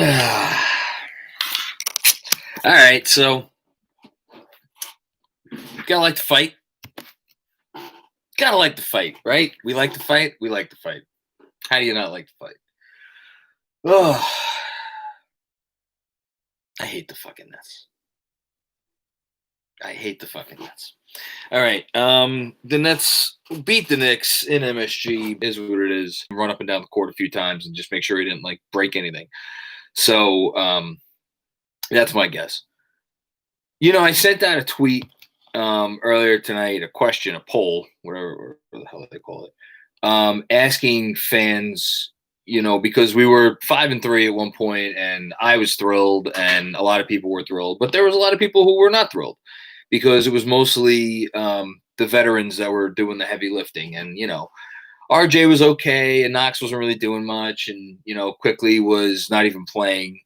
All right, so gotta like to fight. Gotta like to fight, right? We like to fight. We like to fight. How do you not like to fight? Oh, I hate the fucking Nets. I hate the fucking Nets. All right, the Nets beat the Knicks in MSG. Is what it is. Run up and down the court a few times and just make sure he didn't like break anything. So that's my guess. You know, I sent out a tweet earlier tonight, a poll, whatever the hell they call it, asking fans, you know, because we were 5-3 at one point, and I was thrilled, and a lot of people were thrilled, but there was a lot of people who were not thrilled because it was mostly the veterans that were doing the heavy lifting, and you know, RJ was okay, and Knox wasn't really doing much, and you know, Quickly was not even playing,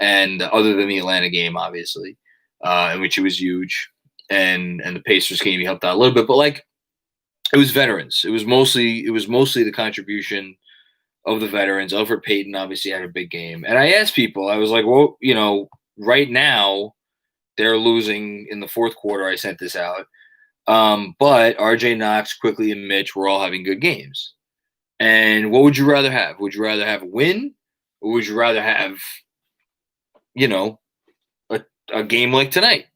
and other than the Atlanta game, obviously, in which it was huge, and the Pacers game he helped out a little bit, but like it was veterans. It was mostly the contribution of the veterans. Alfred Payton obviously had a big game, and I asked people, I was like, well, you know, right now they're losing in the fourth quarter. I sent this out. But RJ, Knox, Quickly, and Mitch were all having good games. And what would you rather have? Would you rather have a win, or would you rather have, you know, a game like tonight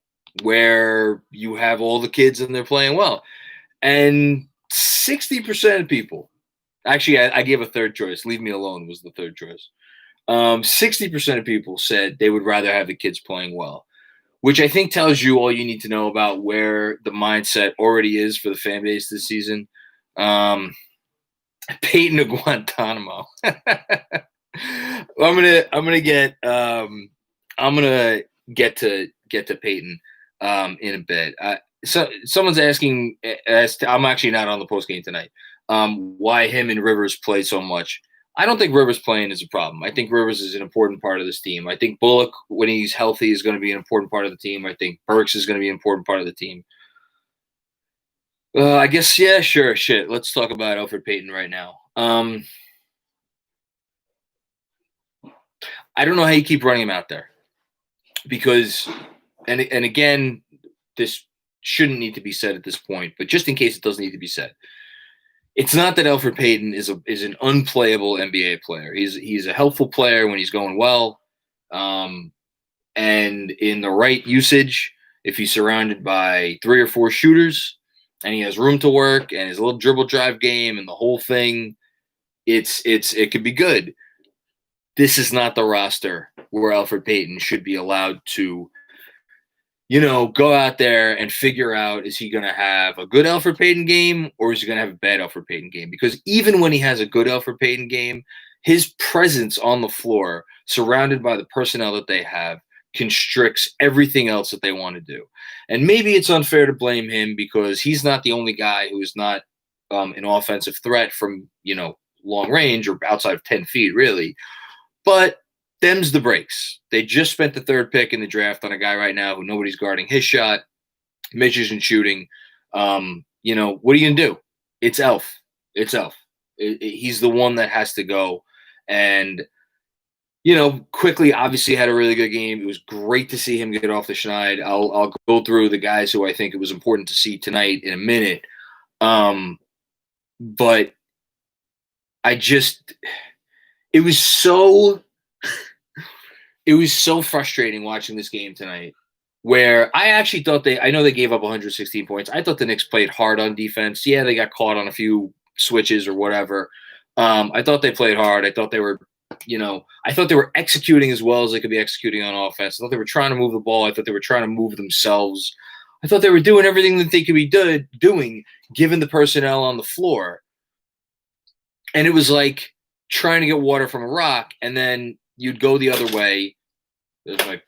where you have all the kids and they're playing well? And 60% of people, actually, I gave a third choice. Leave me alone was the third choice. 60% of people said they would rather have the kids playing well, which I think tells you all you need to know about where the mindset already is for the fan base this season. Peyton to Guantanamo. I'm gonna get to Peyton in a bit. So someone's asking, I'm actually not on the post game tonight. Why him and Rivers play so much? I don't think Rivers playing is a problem. I think Rivers is an important part of this team. I think Bullock, when he's healthy, is going to be an important part of the team. I think Burks is going to be an important part of the team. I guess, yeah, sure, shit. Let's talk about Alfred Payton right now. I don't know how you keep running him out there because, and again, this shouldn't need to be said at this point, but just in case it does need to be said, it's not that Alfred Payton is an unplayable NBA player. He's a helpful player when he's going well, and in the right usage, if he's surrounded by 3 or 4 shooters and he has room to work and his little dribble drive game and the whole thing, it could be good. This is not the roster where Alfred Payton should be allowed to, you know, go out there and figure out, is he going to have a good Alfred Payton game or is he going to have a bad Alfred Payton game? Because even when he has a good Alfred Payton game, his presence on the floor, surrounded by the personnel that they have, constricts everything else that they want to do. And maybe it's unfair to blame him because he's not the only guy who is not an offensive threat from, you know, long range or outside of 10 feet, really. But them's the breaks. They just spent the 3rd pick in the draft on a guy right now who nobody's guarding his shot. Mitch isn't shooting. You know, what are you going to do? It's Elf. It's Elf. He's the one that has to go. And, you know, Quickly obviously had a really good game. It was great to see him get off the schneid. I'll go through the guys who I think it was important to see tonight in a minute. But it was so frustrating watching this game tonight where I actually thought I know they gave up 116 points. I thought the Knicks played hard on defense. Yeah, they got caught on a few switches or whatever. I thought they played hard. I thought they were, you know, I thought they were executing as well as they could be executing on offense. I thought they were trying to move the ball. I thought they were trying to move themselves. I thought they were doing everything that they could be doing given the personnel on the floor. And it was like trying to get water from a rock, and then you'd go the other way. It's like,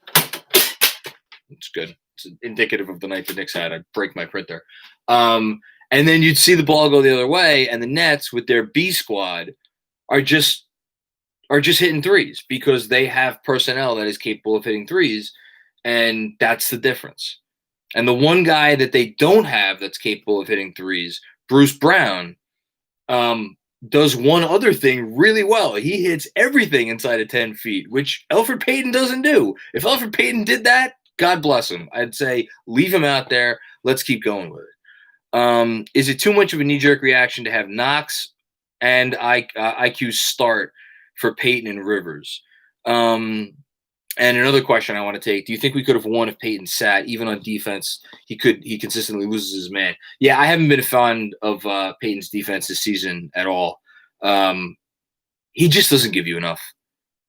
it's good. It's indicative of the night the Knicks had. I'd break my printer. And then you'd see the ball go the other way, and the Nets with their B squad are just hitting threes because they have personnel that is capable of hitting threes, and that's the difference. And the one guy that they don't have that's capable of hitting threes, Bruce Brown, does one other thing really well. He hits everything inside of 10 feet, which Alfred Payton doesn't do. If Alfred Payton did that, God bless him. I'd say leave him out there. Let's keep going with it. Is it too much of a knee-jerk reaction to have Knox and IQ start for Payton and Rivers? And another question I want to take: do you think we could have won if Payton sat? Even on defense, he consistently loses his man. Yeah, I haven't been a fan of Payton's defense this season at all. He just doesn't give you enough.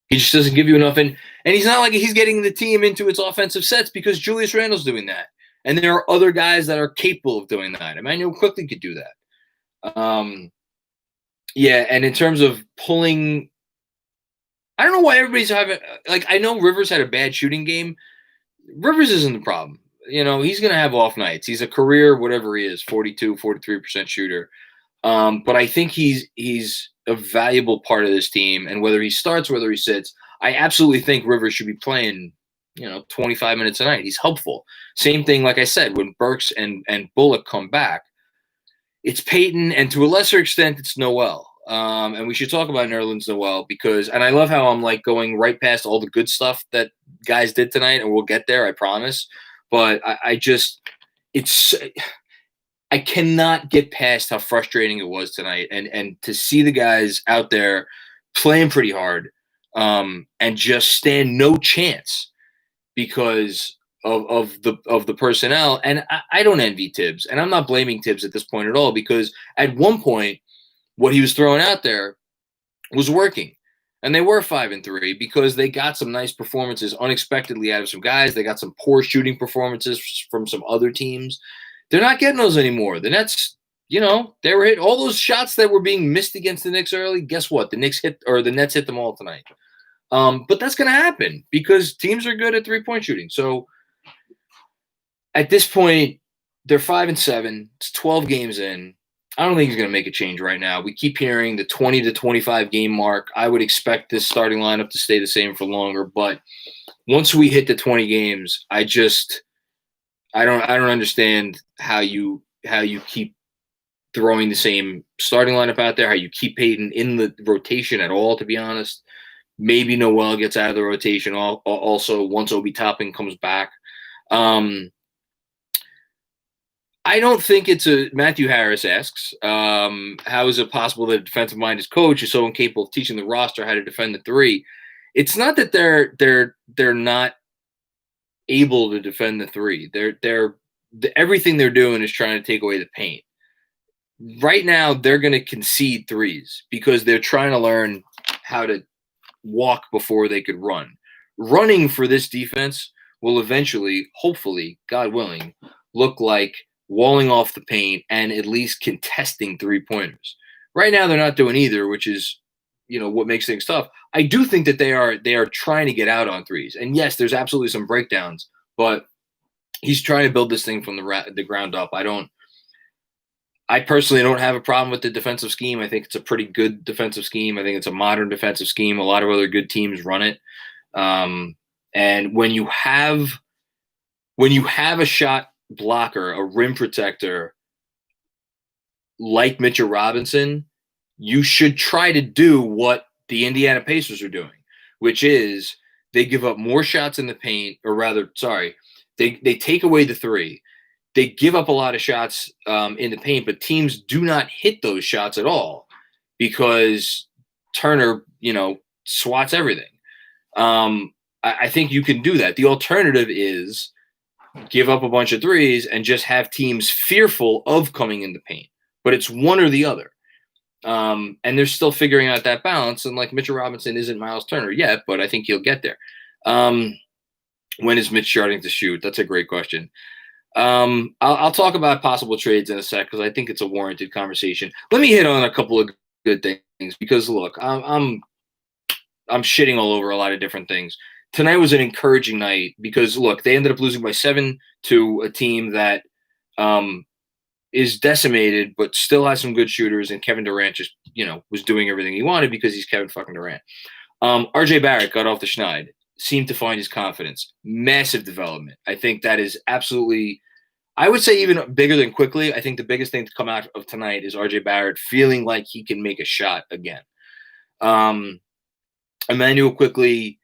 He just doesn't give you enough, and he's not like he's getting the team into its offensive sets because Julius Randle's doing that, and there are other guys that are capable of doing that. Emmanuel quickly could do that. Yeah, and in terms of pulling. I don't know why everybody's having – I know Rivers had a bad shooting game. Rivers isn't the problem. He's going to have off nights. He's a career, whatever he is, 42, 43% shooter. But I think he's a valuable part of this team. And whether he starts, whether he sits, I absolutely think Rivers should be playing, 25 minutes a night. He's helpful. Same thing, like I said, when Burks and Bullock come back, it's Payton, and to a lesser extent, it's Noel. And we should talk about Nerlens Noel and I love how I'm going right past all the good stuff that guys did tonight, and we'll get there, I promise. But I cannot get past how frustrating it was tonight, and to see the guys out there playing pretty hard, and just stand no chance because of the personnel. And I don't envy Tibbs, and I'm not blaming Tibbs at this point at all, because at one point, what he was throwing out there was working. And they were 5-3 because they got some nice performances unexpectedly out of some guys. They got some poor shooting performances from some other teams. They're not getting those anymore. The Nets, they were hit all those shots that were being missed against the Knicks early. Guess what? The Nets hit them all tonight. But that's going to happen because teams are good at 3-point shooting. So at this point, they're 5-7. It's 12 games in. I don't think he's going to make a change right now. We keep hearing the 20 to 25 game mark. I would expect this starting lineup to stay the same for longer. But once we hit the 20 games, I don't understand how you keep throwing the same starting lineup out there, how you keep Payton in the rotation at all, to be honest. Maybe Noel gets out of the rotation also once Obi Toppin comes back. I don't think it's Matthew Harris asks, how is it possible that a defensive-minded coach is so incapable of teaching the roster how to defend the three? It's not that they're not able to defend the three. Everything they're doing is trying to take away the paint. Right now, they're going to concede threes because they're trying to learn how to walk before they could run. Running for this defense will eventually, hopefully, God willing, look like walling off the paint and at least contesting 3-pointers. Right now, they're not doing either, which is, what makes things tough. I do think that they are trying to get out on threes. And yes, there's absolutely some breakdowns, but he's trying to build this thing from the ground up. I personally don't have a problem with the defensive scheme. I think it's a pretty good defensive scheme. I think it's a modern defensive scheme. A lot of other good teams run it. And when you have a shot blocker, a rim protector like Mitchell Robinson, you should try to do what the Indiana Pacers are doing, which is they give up more shots in the paint, or rather, they take away the three. They give up a lot of shots in the paint, but teams do not hit those shots at all because Turner, swats everything. I think you can do that. The alternative is give up a bunch of threes and just have teams fearful of coming in the paint. But it's one or the other. And they're still figuring out that balance. And Mitchell Robinson isn't Miles Turner yet, but I think he'll get there. When is Mitch starting to shoot? That's a great question. I'll talk about possible trades in a sec because I think it's a warranted conversation. Let me hit on a couple of good things because look, I'm shitting all over a lot of different things. Tonight was an encouraging night because look, they ended up losing by 7 to a team that is decimated but still has some good shooters, and Kevin Durant just was doing everything he wanted because he's Kevin fucking Durant. RJ Barrett got off the schneid. Seemed to find his confidence. Massive development. I think that is absolutely – I would say even bigger than quickly. I think the biggest thing to come out of tonight is RJ Barrett feeling like he can make a shot again. Emmanuel quickly,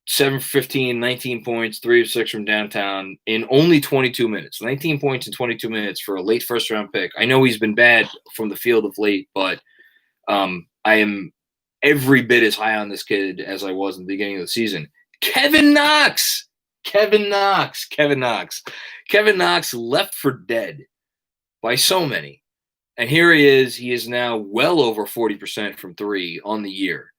7 for 15, 19 points, 3 of 6 from downtown in only 22 minutes. 19 points in 22 minutes for a late first-round pick. I know he's been bad from the field of late, but I am every bit as high on this kid as I was in the beginning of the season. Kevin Knox left for dead by so many. And here he is. He is now well over 40% from three on the year.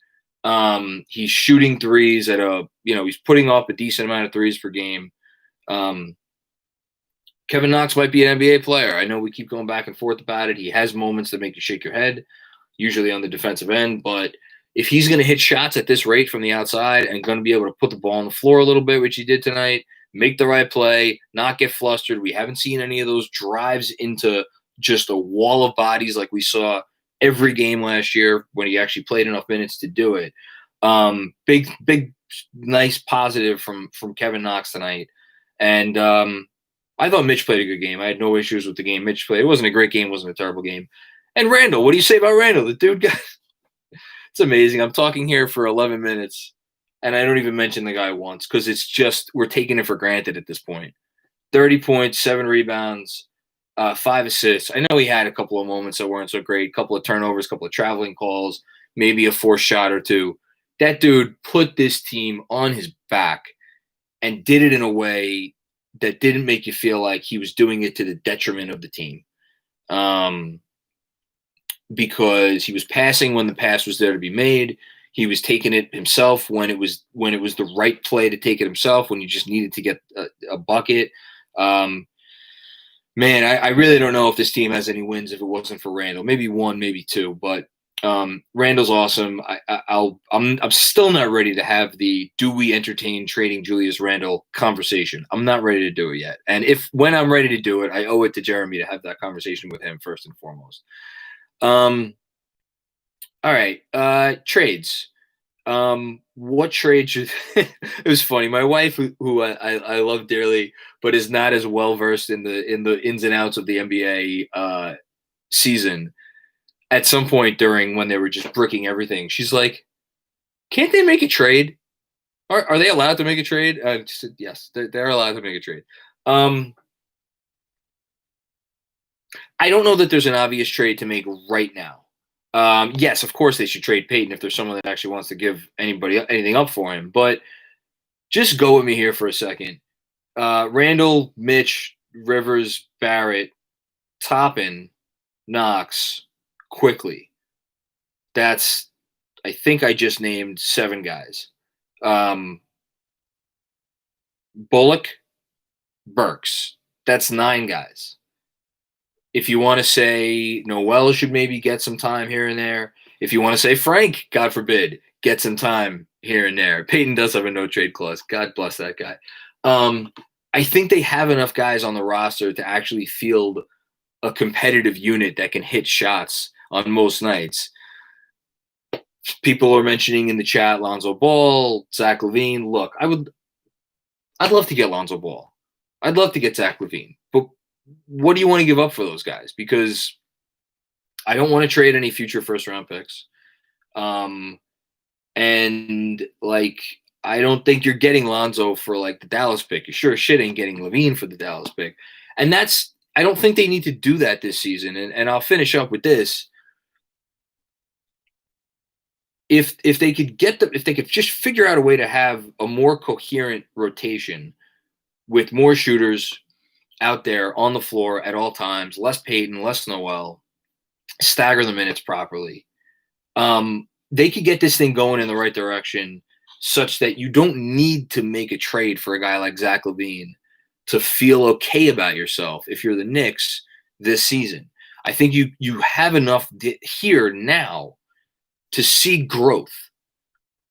He's shooting threes at he's putting up a decent amount of threes per game. Kevin Knox might be an NBA player. I know we keep going back and forth about it. He has moments that make you shake your head, usually on the defensive end. But if he's going to hit shots at this rate from the outside and going to be able to put the ball on the floor a little bit, which he did tonight, make the right play, not get flustered. We haven't seen any of those drives into just a wall of bodies like we saw every game last year when he actually played enough minutes to do it. Big, nice positive from Kevin Knox tonight. And I thought Mitch played a good game. I had no issues with the game Mitch played. It wasn't a great game. It wasn't a terrible game. And Randall, what do you say about Randall? The dude got – it's amazing. I'm talking here for 11 minutes, and I don't even mention the guy once because it's just – we're taking it for granted at this point. 30 points, 7 rebounds, 5 assists. I know he had a couple of moments that weren't so great, a couple of turnovers, a couple of traveling calls, maybe a forced shot or two. That dude put this team on his back and did it in a way that didn't make you feel like he was doing it to the detriment of the team. Because he was passing when the pass was there to be made. He was taking it himself when it was the right play to take it himself, when you just needed to get a bucket. Man, I really don't know if this team has any wins if it wasn't for Randall. Maybe 1, maybe 2, but Randall's awesome. I'm still not ready to have the do we entertain trading Julius Randle conversation. I'm not ready to do it yet. And when I'm ready to do it, I owe it to Jeremy to have that conversation with him first and foremost. All right. Trades. What trade should it was funny. My wife, who I love dearly, but is not as well versed in the ins and outs of the NBA season, at some point during when they were just bricking everything, she's like, can't they make a trade? Are they allowed to make a trade? Yes, they're allowed to make a trade. I don't know that there's an obvious trade to make right now. Yes, of course they should trade Payton if there's someone that actually wants to give anybody anything up for him. But just go with me here for a second. Randall, Mitch, Rivers, Barrett, Toppin, Knox, quickly. I think I just named 7 guys. Bullock, Burks. That's 9 guys. If you want to say Noel should maybe get some time here and there. If you want to say Frank, God forbid, get some time here and there. Payton does have a no-trade clause. God bless that guy. I think they have enough guys on the roster to actually field a competitive unit that can hit shots on most nights. People are mentioning in the chat Lonzo Ball, Zach LaVine. Look, I'd love to get Lonzo Ball. I'd love to get Zach LaVine. But what do you want to give up for those guys? Because I don't want to trade any future first-round picks. And, I don't think you're getting Lonzo for, the Dallas pick. You sure shit ain't getting LaVine for the Dallas pick. And I don't think they need to do that this season. And I'll finish up with this. If they could just figure out a way to have a more coherent rotation with more shooters out there on the floor at all times, less Payton, less Noel, stagger the minutes properly, they could get this thing going in the right direction such that you don't need to make a trade for a guy like Zach LaVine to feel okay about yourself if you're the Knicks this season. I think you have enough here now to see growth,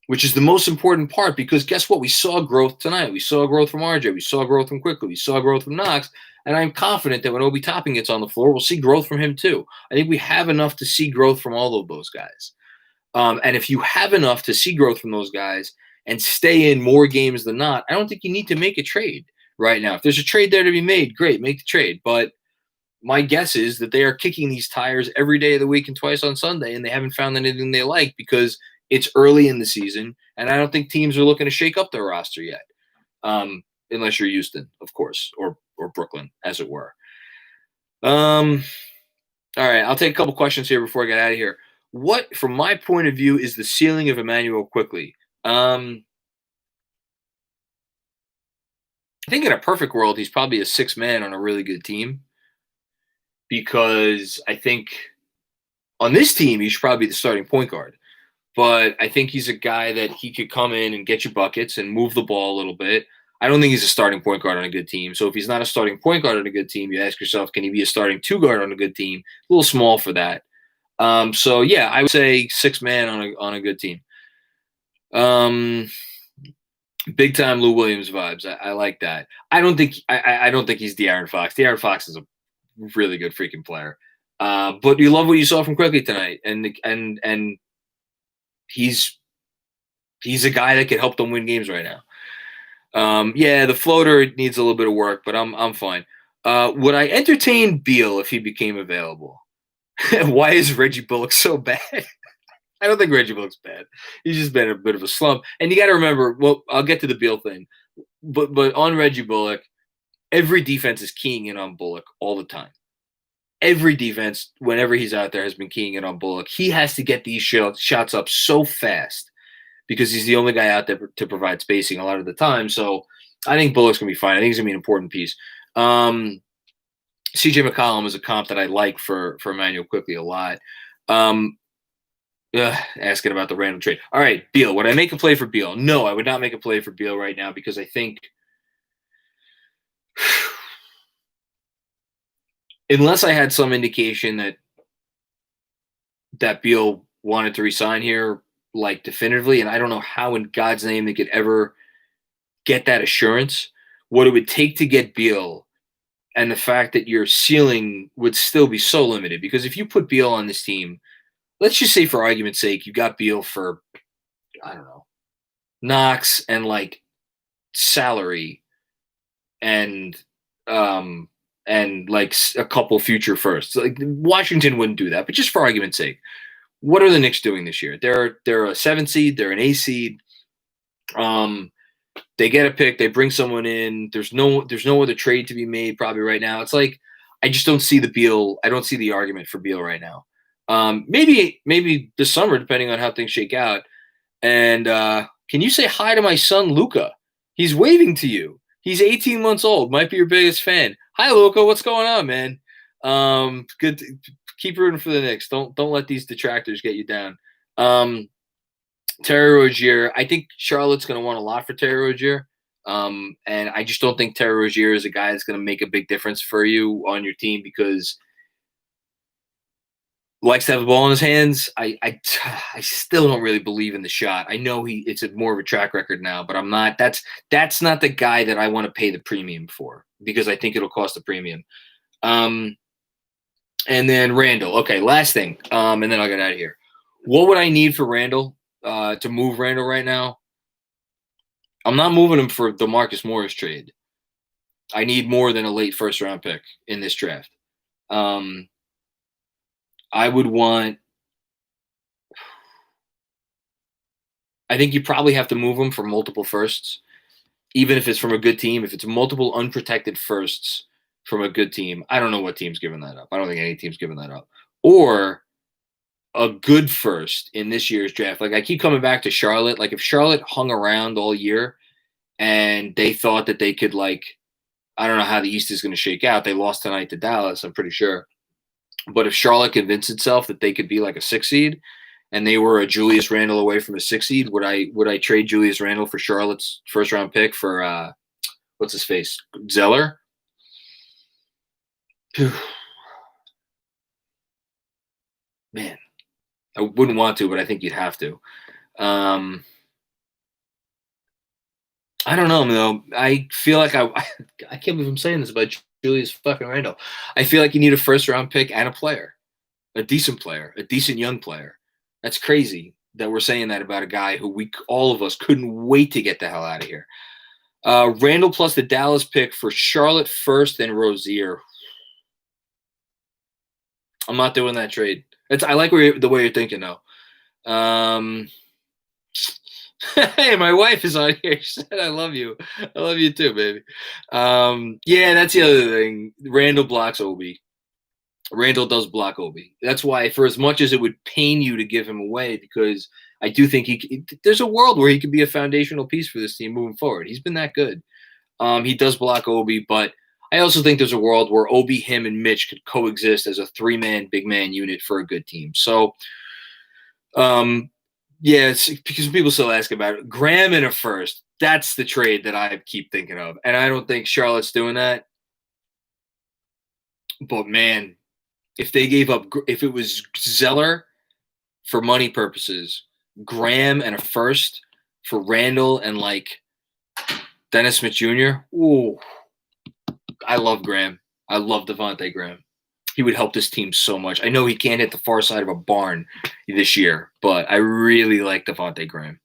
which is the most important part, because guess what? We saw growth tonight. We saw growth from RJ. We saw growth from Quickly. We saw growth from Knox. And I'm confident that when Obi Toppin gets on the floor, we'll see growth from him too. I think we have enough to see growth from all of those guys. And if you have enough to see growth from those guys and stay in more games than not, I don't think you need to make a trade. right now. If there's a trade there to be made, great, make the trade. But my guess is that they are kicking these tires every day of the week and twice on Sunday, and they haven't found anything they like because it's early in the season, and I don't think teams are looking to shake up their roster yet, unless you're Houston, of course, or Brooklyn, as it were. All right, I'll take a couple questions here before I get out of here. What, from my point of view, is the ceiling of Emmanuel Quickly? I think in a perfect world, he's probably a sixth man on a really good team, because I think on this team, he should probably be the starting point guard. But I think he's a guy that he could come in and get you buckets and move the ball a little bit. I don't think he's a starting point guard on a good team. So if he's not a starting point guard on a good team, you ask yourself, can he be a starting two guard on a good team? A little small for that. So yeah, I would say six man on a good team. Big time Lou Williams vibes. I like that. I don't think he's De'Aaron Fox. De'Aaron Fox is a really good freaking player. But you love what you saw from Quickly tonight, and he's a guy that could help them win games right now. Yeah, the floater needs a little bit of work, but I'm fine. Would I entertain Beal if he became available? Why is Reggie Bullock so bad? I don't think Reggie Bullock's bad. He's just been a bit of a slump. And you got to remember, well, I'll get to the Beal thing, but on Reggie Bullock, every defense is keying in on Bullock all the time. Every defense, whenever he's out there, has been keying in on Bullock. He has to get these shots up so fast because he's the only guy out there to provide spacing a lot of the time. So I think Bullock's going to be fine. I think he's going to be an important piece. CJ McCollum is a comp that I like for Emmanuel Quickly a lot. Asking about the Randall trade. All right, Beal. Would I make a play for Beal? No, I would not make a play for Beal right now because I think unless I had some indication that Beal wanted to resign here, like definitively, and I don't know how in God's name they could ever get that assurance, what it would take to get Beal, and the fact that your ceiling would still be so limited. Because if you put Beal on this team, let's just say for argument's sake, you got Beal for, I don't know, Knox and like salary and like a couple future firsts. Like Washington wouldn't do that, but just for argument's sake, what are the Knicks doing this year? They're a 7 seed, they're an 8 seed. They get a pick, they bring someone in. There's no other trade to be made probably right now. It's like I just don't see I don't see the argument for Beal right now. Maybe this summer, depending on how things shake out. And can you say hi to my son Luca? He's waving to you. He's 18 months old. Might be your biggest fan. Hi, Luca. What's going on, man? Good. Keep rooting for the Knicks. Don't let these detractors get you down. Terry Rozier. I think Charlotte's going to want a lot for Terry Rozier. And I just don't think Terry Rozier is a guy that's going to make a big difference for you on your team because likes to have the ball in his hands. I still don't really believe in the shot. I know it's more of a track record now, but I'm not. That's not the guy that I want to pay the premium for because I think it'll cost a premium. And then Randall. Okay, last thing. And then I'll get out of here. What would I need for Randall to move Randall right now? I'm not moving him for the Marcus Morris trade. I need more than a late first round pick in this draft. I would want – I think you probably have to move him for multiple firsts, even if it's from a good team. If it's multiple unprotected firsts from a good team, I don't know what team's giving that up. I don't think any team's giving that up. Or a good first in this year's draft. Like I keep coming back to Charlotte. Like if Charlotte hung around all year and they thought that they could like – I don't know how the East is going to shake out. They lost tonight to Dallas, I'm pretty sure. But if Charlotte convinced itself that they could be like a 6 seed and they were a Julius Randle away from a 6 seed, would I trade Julius Randle for Charlotte's first round pick for what's his face? Zeller? Man, I wouldn't want to, but I think you'd have to. I don't know, though. I feel like I can't believe I'm saying this about Julius fucking Randle. I feel like you need a first round pick and a player, a decent young player. That's crazy that we're saying that about a guy who all of us couldn't wait to get the hell out of here. Randall plus the Dallas pick for Charlotte first and Rozier. I'm not doing that trade. I like the way you're thinking though. Hey, my wife is on here. She said, "I love you. I love you too, baby." Yeah, that's the other thing. Randall blocks Obi. Randall does block Obi. That's why, for as much as it would pain you to give him away, because I do think there's a world where he could be a foundational piece for this team moving forward. He's been that good. He does block Obi, but I also think there's a world where Obi, him, and Mitch could coexist as a 3-man, big man unit for a good team. So, yeah, it's because people still ask about it. Graham in a first. That's the trade that I keep thinking of. And I don't think Charlotte's doing that. But, man, if they gave up – if it was Zeller for money purposes, Graham and a first for Randall and, like, Dennis Smith Jr., ooh, I love Graham. I love Devontae Graham. He would help this team so much. I know he can't hit the far side of a barn this year, but I really like Devontae Graham.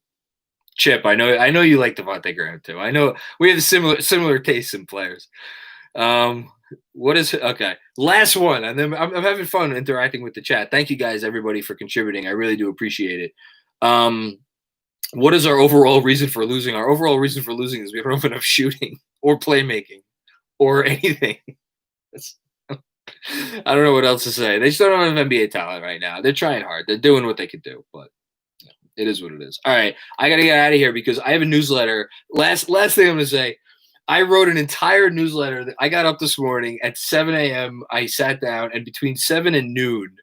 Chip, I know you like Devontae Graham too. I know we have similar tastes in players. What is okay? Last one, and then I'm having fun interacting with the chat. Thank you guys, everybody, for contributing. I really do appreciate it. What is our overall reason for losing? Our overall reason for losing is we don't have enough shooting or playmaking or anything. I don't know what else to say. They still don't have NBA talent right now. They're trying hard. They're doing what they can do, but it is what it is. All right, I got to get out of here because I have a newsletter. Last thing I'm going to say, I wrote an entire newsletter. That I got up this morning at 7 a.m. I sat down, and between 7 and noon,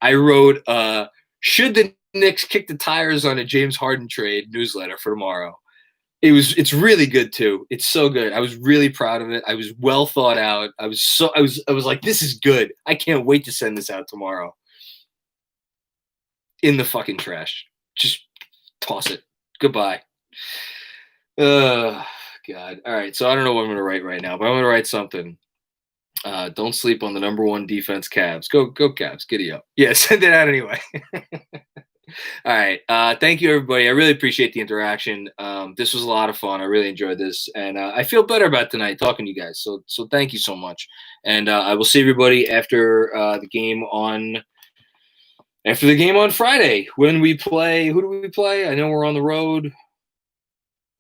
I wrote, should the Knicks kick the tires on a James Harden trade newsletter for tomorrow. It's really good too. It's so good. I was really proud of it. I was well thought out. I was like, this is good. I can't wait to send this out tomorrow. In the fucking trash. Just toss it. Goodbye. God. All right. So I don't know what I'm going to write right now, but I'm going to write something. Don't sleep on the number one defense, Cavs. Go Cavs. Giddy up. Yeah, send it out anyway. All right. Thank you, everybody. I really appreciate the interaction. This was a lot of fun. I really enjoyed this, and I feel better about tonight talking to you guys. So thank you so much. And I will see everybody after the game on Friday when we play. Who do we play? I know we're on the road.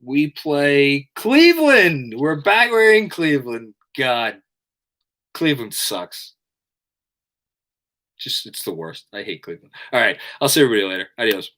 We play Cleveland. We're back. We're in Cleveland. God, Cleveland sucks. It's the worst. I hate Cleveland. All right. I'll see everybody later. Adios.